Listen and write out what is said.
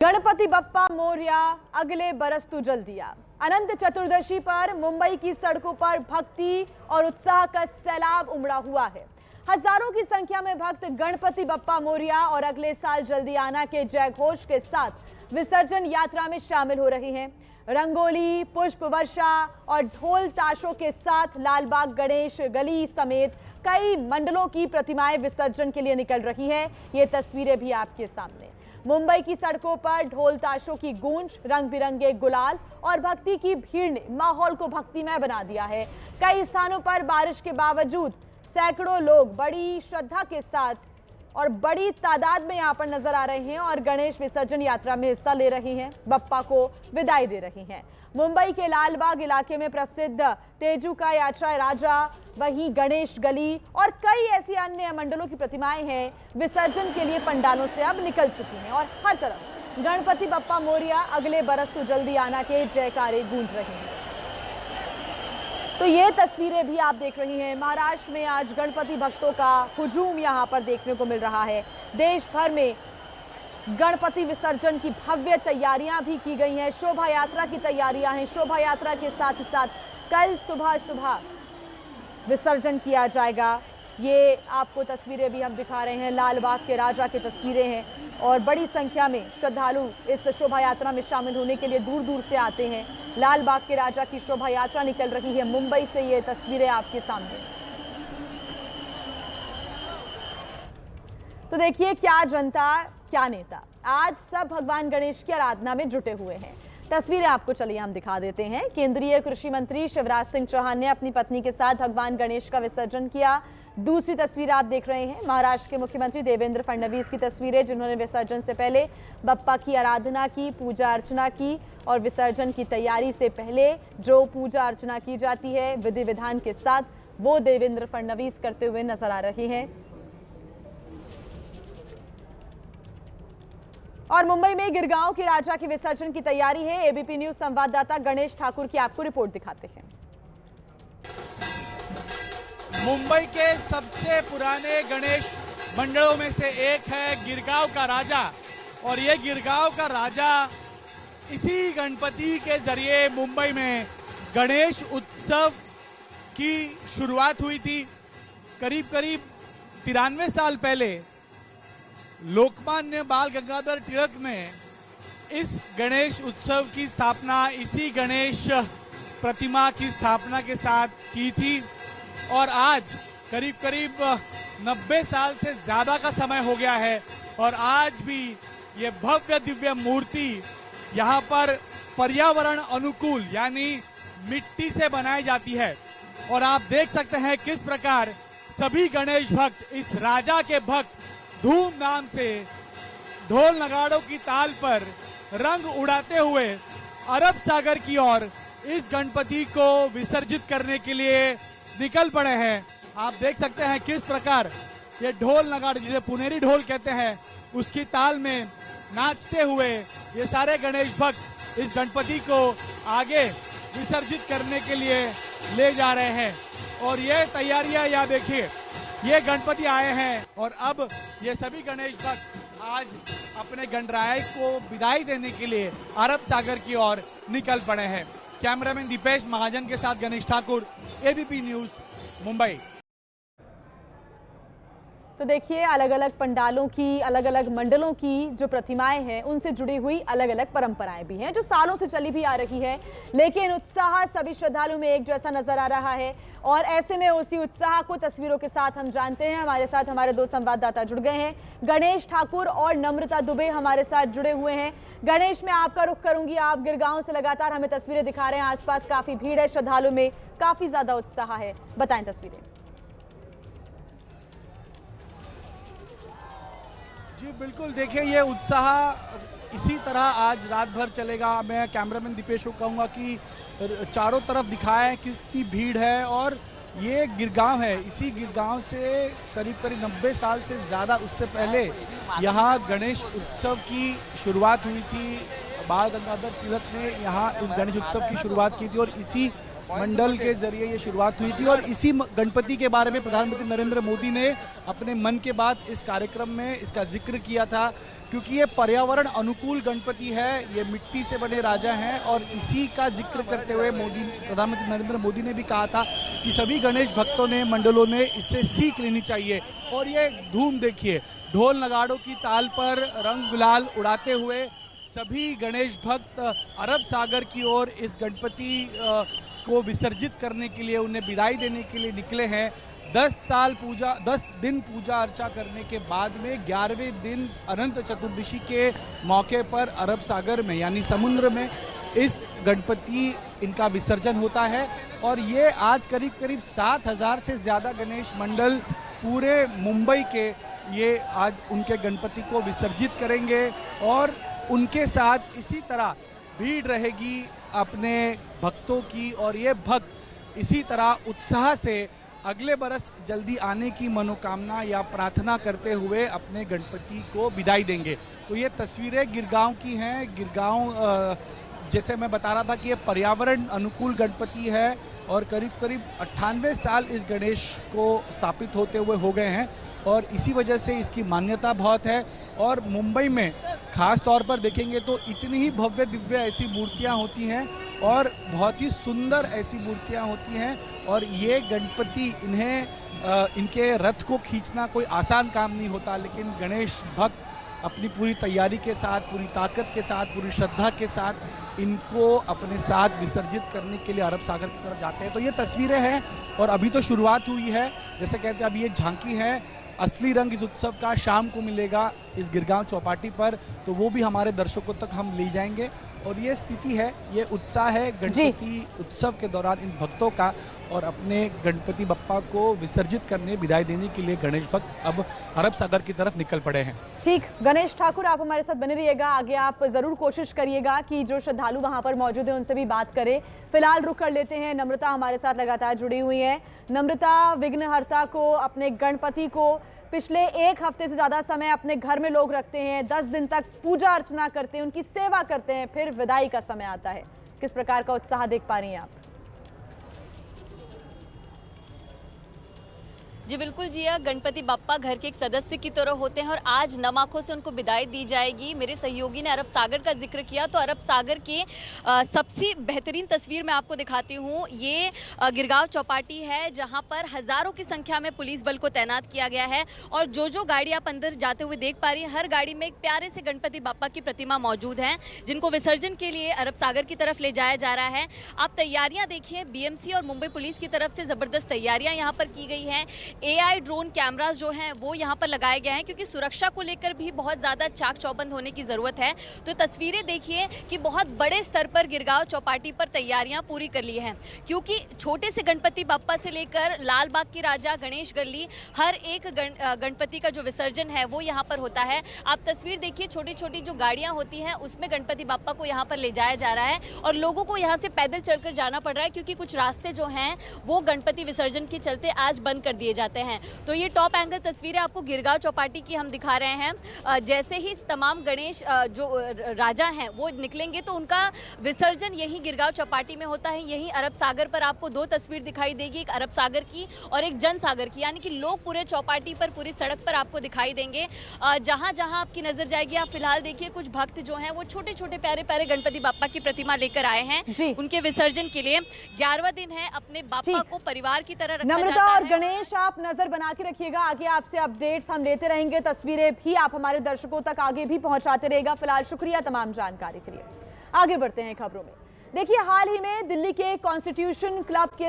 गणपति बप्पा मोरया अगले बरस तू जल्दिया। अनंत चतुर्दशी पर मुंबई की सड़कों पर भक्ति और उत्साह का सैलाब उमड़ा हुआ है। हजारों की संख्या में भक्त गणपति बप्पा मोरया और अगले साल जल्दी आना के जयघोष के साथ विसर्जन यात्रा में शामिल हो रहे हैं। रंगोली, पुष्प वर्षा और ढोल ताशों के साथ लालबाग गणेश गली समेत कई मंडलों की प्रतिमाएं विसर्जन के लिए निकल रही है। ये तस्वीरें भी आपके सामने। मुंबई की सड़कों पर ढोल ताशों की गूंज, रंग बिरंगे गुलाल और भक्ति की भीड़ ने माहौल को भक्तिमय बना दिया है। कई स्थानों पर बारिश के बावजूद सैकड़ों लोग बड़ी श्रद्धा के साथ और बड़ी तादाद में यहां पर नजर आ रहे हैं और गणेश विसर्जन यात्रा में हिस्सा ले रहे हैं, बप्पा को विदाई दे रहे हैं। मुंबई के लालबाग इलाके में प्रसिद्ध तेजू का यात्रा राजा, वहीं गणेश गली और कई ऐसी अन्य मंडलों की प्रतिमाएं हैं विसर्जन के लिए पंडालों से अब निकल चुकी हैं और हर तरफ गणपति बप्पा मोरया अगले बरस तो जल्दी आना के जयकारे गूंज रहे हैं। तो ये तस्वीरें भी आप देख रही हैं। महाराष्ट्र में आज गणपति भक्तों का हुजूम यहां पर देखने को मिल रहा है। देश भर में गणपति विसर्जन की भव्य तैयारियां भी की गई हैं। शोभा यात्रा की तैयारियां हैं। शोभा यात्रा के साथ ही साथ कल सुबह विसर्जन किया जाएगा। ये आपको तस्वीरें भी हम दिखा रहे हैं। लालबाग के राजा की तस्वीरें हैं और बड़ी संख्या में श्रद्धालु इस शोभा यात्रा में शामिल होने के लिए दूर दूर से आते हैं। लालबाग के राजा की शोभा यात्रा निकल रही है मुंबई से। ये तस्वीरें आपके सामने। तो देखिए, क्या जनता क्या नेता, आज सब भगवान गणेश की आराधना में जुटे हुए हैं। तस्वीरें आपको चलिए हम दिखा देते हैं। केंद्रीय कृषि मंत्री शिवराज सिंह चौहान ने अपनी पत्नी के साथ भगवान गणेश का विसर्जन किया। दूसरी तस्वीर आप देख रहे हैं महाराष्ट्र के मुख्यमंत्री देवेंद्र फडणवीस की तस्वीरें, जिन्होंने विसर्जन से पहले बप्पा की आराधना की, पूजा अर्चना की और विसर्जन की तैयारी से पहले जो पूजा अर्चना की जाती है विधि विधान के साथ, वो देवेंद्र फडणवीस करते हुए नजर आ रहे हैं। और मुंबई में गिरगांव के राजा के विसर्जन की तैयारी है। एबीपी न्यूज संवाददाता गणेश ठाकुर की आपको रिपोर्ट दिखाते हैं। मुंबई के सबसे पुराने गणेश मंडलों में से एक है गिरगांव का राजा और ये गिरगांव का राजा इसी गणपति के जरिए मुंबई में गणेश उत्सव की शुरुआत हुई थी। करीब 93 साल पहले लोकमान्य बाल गंगाधर तिलक ने इस गणेश उत्सव की स्थापना इसी गणेश प्रतिमा की स्थापना के साथ की थी और आज करीब 90 साल से ज्यादा का समय हो गया है और आज भी ये भव्य दिव्य मूर्ति यहाँ पर पर्यावरण अनुकूल यानी मिट्टी से बनाई जाती है और आप देख सकते हैं किस प्रकार सभी गणेश भक्त, इस राजा के भक्त धूमधाम से ढोल नगाड़ों की ताल पर रंग उड़ाते हुए अरब सागर की ओर इस गणपति को विसर्जित करने के लिए निकल पड़े हैं। आप देख सकते हैं किस प्रकार ये ढोल नगाड़, जिसे पुनेरी ढोल कहते हैं, उसकी ताल में नाचते हुए ये सारे गणेश भक्त इस गणपति को आगे विसर्जित करने के लिए ले जा रहे हैं। और ये तैयारियां यहाँ देखिए, ये गणपति आए हैं और अब ये सभी गणेश भक्त आज अपने गणराय को विदाई देने के लिए अरब सागर की ओर निकल पड़े हैं। कैमरामैन दीपेश महाजन के साथ गणेश ठाकुर, एबीपी न्यूज, मुंबई। तो देखिए, अलग अलग पंडालों की, अलग अलग मंडलों की जो प्रतिमाएं हैं उनसे जुड़ी हुई अलग अलग परंपराएं भी हैं जो सालों से चली भी आ रही है, लेकिन उत्साह सभी श्रद्धालुओं में एक जैसा नजर आ रहा है। और ऐसे में उसी उत्साह को तस्वीरों के साथ हम जानते हैं। हमारे साथ हमारे दो संवाददाता जुड़ गए हैं, गणेश ठाकुर और नम्रता दुबे हमारे साथ जुड़े हुए हैं। गणेश, मैं आपका रुख करूंगी। आप गिरगांव से लगातार हमें तस्वीरें दिखा रहे हैं, आसपास काफी भीड़ है, श्रद्धालुओं में काफी ज्यादा उत्साह है, बताएं तस्वीरें। जी बिल्कुल, देखिए ये उत्साह इसी तरह आज रात भर चलेगा। मैं कैमरामैन दीपेश को कहूँगा कि चारों तरफ दिखाएं कितनी भीड़ है और ये गिरगांव है। इसी गिरगांव से करीब 90 साल से ज़्यादा उससे पहले यहाँ गणेश उत्सव की शुरुआत हुई थी। बाल गंगाधर तिलक ने यहाँ इस गणेश उत्सव की शुरुआत की थी और इसी मंडल के जरिए ये शुरुआत हुई थी और इसी गणपति के बारे में प्रधानमंत्री नरेंद्र मोदी ने अपने मन की बात इस कार्यक्रम में इसका जिक्र किया था, क्योंकि ये पर्यावरण अनुकूल गणपति है, ये मिट्टी से बने राजा हैं और इसी का जिक्र करते हुए प्रधानमंत्री नरेंद्र मोदी ने भी कहा था कि सभी गणेश भक्तों ने, मंडलों ने इससे सीख लेनी चाहिए। और ये धूम देखिए, ढोल नगाड़ों की ताल पर रंग गुलाल उड़ाते हुए सभी गणेश भक्त अरब सागर की ओर इस गणपति को विसर्जित करने के लिए, उन्हें विदाई देने के लिए निकले हैं। 10 दिन पूजा अर्चा करने के बाद में 11वें दिन अनंत चतुर्दशी के मौके पर अरब सागर में यानी समुद्र में इस गणपति इनका विसर्जन होता है। और ये आज करीब करीब 7000 से ज़्यादा गणेश मंडल पूरे मुंबई के ये आज उनके गणपति को विसर्जित करेंगे और उनके साथ इसी तरह भीड़ रहेगी अपने भक्तों की और ये भक्त इसी तरह उत्साह से अगले बरस जल्दी आने की मनोकामना या प्रार्थना करते हुए अपने गणपति को विदाई देंगे। तो ये तस्वीरें गिरगांव की हैं। गिरगांव जैसे मैं बता रहा था कि ये पर्यावरण अनुकूल गणपति है और करीब करीब 98 साल इस गणेश को स्थापित होते हुए हो गए हैं और इसी वजह से इसकी मान्यता बहुत है। और मुंबई में खास तौर पर देखेंगे तो इतनी ही भव्य दिव्य ऐसी मूर्तियां होती हैं और बहुत ही सुंदर ऐसी मूर्तियां होती हैं और ये गणपति इनके रथ को खींचना कोई आसान काम नहीं होता, लेकिन गणेश भक्त अपनी पूरी तैयारी के साथ, पूरी ताकत के साथ, पूरी श्रद्धा के साथ इनको अपने साथ विसर्जित करने के लिए अरब सागर की तरफ जाते हैं। तो ये तस्वीरें हैं और अभी तो शुरुआत हुई है, जैसे कहते हैं अभी ये झांकी है। असली रंग इस उत्सव का शाम को मिलेगा इस गिरगांव चौपाटी पर, तो वो भी हमारे दर्शकों तक हम ले जाएंगे। और ये स्थिति है, ये उत्साह है गणपति उत्सव के दौरान इन भक्तों का और अपने गणपति बप्पा को विसर्जित करने, विदाई देने के लिए गणेश भक्त अब अरब सागर की तरफ निकल पड़े हैं। ठीक, गणेश ठाकुर आप हमारे साथ बने रहिएगा। आगे आप जरूर कोशिश करिएगा कि जो श्रद्धालु वहां पर मौजूद हैं उनसे भी बात करें। फिलहाल रुक कर लेते हैं, नम्रता हमारे साथ लगातार जुड़ी हुई है। नम्रता, विघ्नहर्ता को, अपने गणपति को पिछले 1 हफ्ते से ज्यादा समय अपने घर में लोग रखते हैं, 10 दिन तक पूजा अर्चना करते हैं, उनकी सेवा करते हैं, फिर विदाई का समय आता है। किस प्रकार का उत्साह देख पा रही हैं आप? जी बिल्कुल जिया, गणपति बाप्पा घर के एक सदस्य की तरह होते हैं और आज नम आंखों से उनको विदाई दी जाएगी। मेरे सहयोगी ने अरब सागर का जिक्र किया, तो अरब सागर के सबसे बेहतरीन तस्वीर मैं आपको दिखाती हूँ। ये गिरगांव चौपाटी है जहाँ पर हजारों की संख्या में पुलिस बल को तैनात किया गया है और जो गाड़ी आप अंदर जाते हुए देख पा रही हैं, हर गाड़ी में एक प्यारे से गणपति बाप्पा की प्रतिमा मौजूद है जिनको विसर्जन के लिए अरब सागर की तरफ ले जाया जा रहा है। आप तैयारियां देखिए, बीएमसी और मुंबई पुलिस की तरफ से जबरदस्त तैयारियां यहाँ पर की गई हैं। AI ड्रोन कैमरास जो हैं वो यहाँ पर लगाए गए हैं क्योंकि सुरक्षा को लेकर भी बहुत ज़्यादा चाक चौबंद होने की ज़रूरत है। तो तस्वीरें देखिए कि बहुत बड़े स्तर पर गिरगांव चौपाटी पर तैयारियां पूरी कर ली हैं, क्योंकि छोटे से गणपति बाप्पा से लेकर लाल बाग की राजा, गणेश गली, हर एक गणपति का जो विसर्जन है वो यहाँ पर होता है। आप तस्वीर देखिए, छोटी छोटी जो गाड़ियाँ होती हैं उसमें गणपति बाप्पा को यहाँ पर ले जाया जा रहा है और लोगों को यहाँ से पैदल चलकर जाना पड़ रहा है क्योंकि कुछ रास्ते जो हैं वो गणपति विसर्जन के चलते आज बंद कर दिए जाते हैं। तो ये टॉप एंगल तस्वीरें आपको गिरगांव चौपाटी की हम दिखा रहे हैं। जैसे ही तमाम गणेश जो राजा हैं वो निकलेंगे तो उनका विसर्जन यही गिरगांव चौपाटी में होता है। यही अरब सागर पर आपको 2 तस्वीर दिखाई देगी, एक अरब सागर की और एक जन सागर की, यानी कि लोग पूरे चौपाटी पर, पूरी सड़क पर आपको दिखाई देंगे। जहां जहां आपकी नजर जाएगी, आप फिलहाल देखिए कुछ भक्त जो हैं वो छोटे छोटे प्यारे प्यारे गणपति बाप्पा की प्रतिमा लेकर आए हैं उनके विसर्जन के लिए। 11वां दिन है, अपने बाप्पा को परिवार की तरह रखा नम्रता जाता और है। गणेश, आप नजर बना के रखिएगा, आगे आपसे अपडेट्स हम लेते रहेंगे, तस्वीरें भी आप हमारे दर्शकों तक आगे भी पहुंचाते रहेगा। फिलहाल शुक्रिया तमाम जानकारी के लिए। आगे बढ़ते हैं खबरों में। देखिए, हाल ही में दिल्ली के कॉन्स्टिट्यूशन क्लब के